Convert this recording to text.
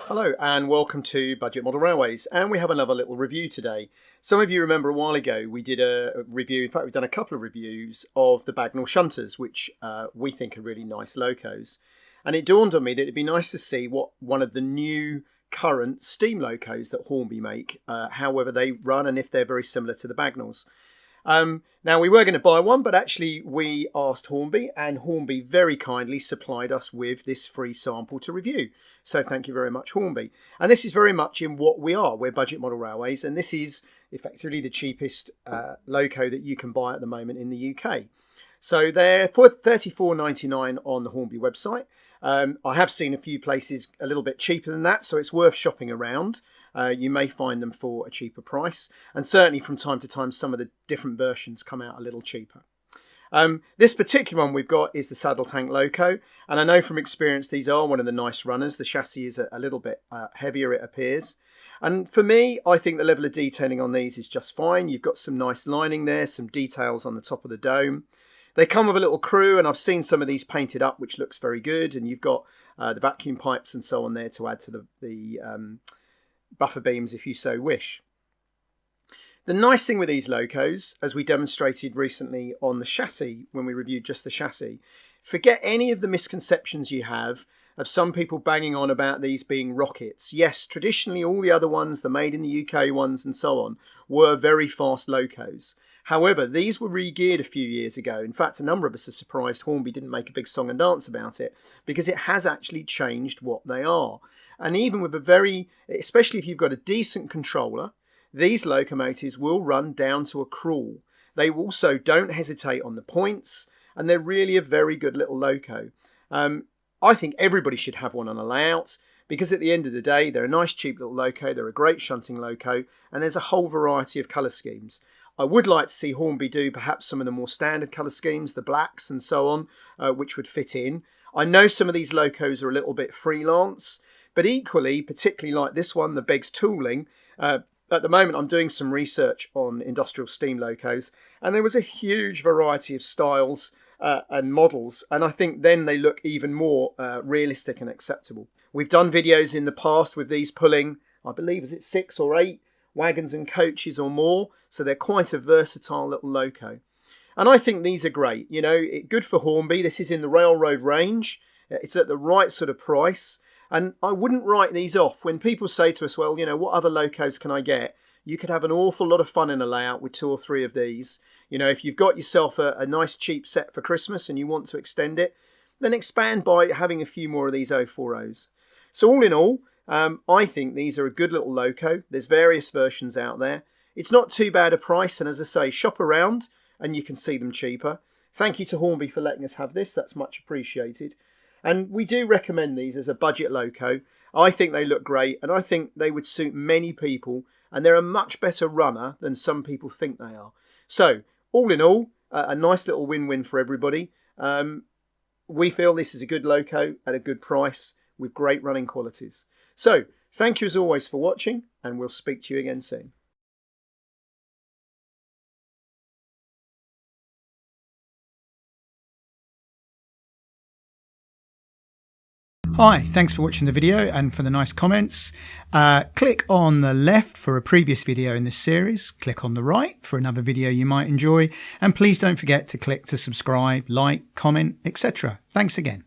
Hello and welcome to Budget Model Railways, and we have another little review today. Some of you remember a while ago we did a review, in fact we've done a couple of reviews of the Bagnall Shunters, which we think are really nice locos. And it dawned on me that it'd be nice to see what one of the new current steam locos that Hornby make, however they run and if they're very similar to the Bagnalls. Now we were going to buy one, but actually we asked Hornby, and Hornby very kindly supplied us with this free sample to review. So thank you very much, Hornby. And this is very much in what we are. We're Budget Model Railways, and this is effectively the cheapest loco that you can buy at the moment in the UK. So they're for $34.99 on the Hornby website. I have seen a few places a little bit cheaper than that, so it's worth shopping around. You may find them for a cheaper price, and certainly from time to time some of the different versions come out a little cheaper. This particular one we've got is the Saddle Tank Loco, and I know from experience these are one of the nice runners. The chassis is a little bit heavier, it appears, and for me I think the level of detailing on these is just fine. You've got some nice lining there, some details on the top of the dome. They come with a little crew, and I've seen some of these painted up, which looks very good, and you've got the vacuum pipes and so on there to add to the buffer beams if you so wish. The nice thing with these locos, as we demonstrated recently on the chassis when we reviewed just the chassis, forget any of the misconceptions you have of some people banging on about these being rockets. Yes, traditionally all the other ones, the made in the UK ones and so on, were very fast locos. However, these were re-geared a few years ago. In fact, a number of us are surprised Hornby didn't make a big song and dance about it, because it has actually changed what they are. And even with especially if you've got a decent controller, these locomotives will run down to a crawl. They also don't hesitate on the points, and they're really a very good little loco. I think everybody should have one on a layout, because at the end of the day, they're a nice cheap little loco, they're a great shunting loco, and there's a whole variety of colour schemes. I would like to see Hornby do perhaps some of the more standard colour schemes, the blacks and so on, which would fit in. I know some of these locos are a little bit freelance, but equally, particularly like this one, the Beggs Tooling, at the moment I'm doing some research on industrial steam locos, and there was a huge variety of styles and models, and I think then they look even more realistic and acceptable. We've done videos in the past with these pulling, I believe, is it 6 or 8 wagons and coaches or more, so they're quite a versatile little loco. And I think these are great, you know, good for Hornby. This is in the railroad range, it's at the right sort of price, and I wouldn't write these off. When people say to us, well, you know, what other locos can I get? You could have an awful lot of fun in a layout with 2 or 3 of these. You know, if you've got yourself a nice cheap set for Christmas and you want to extend it, then expand by having a few more of these 040s. So all in all, I think these are a good little loco. There's various versions out there. It's not too bad a price, and as I say, shop around and you can see them cheaper. Thank you to Hornby for letting us have this. That's much appreciated. And we do recommend these as a budget loco. I think they look great, and I think they would suit many people, and they're a much better runner than some people think they are. So all in all, a nice little win-win for everybody. We feel this is a good loco at a good price with great running qualities. So thank you as always for watching, and we'll speak to you again soon. Hi, thanks for watching the video and for the nice comments. Click on the left for a previous video in this series. Click on the right for another video you might enjoy. And please don't forget to click to subscribe, like, comment, etc. Thanks again.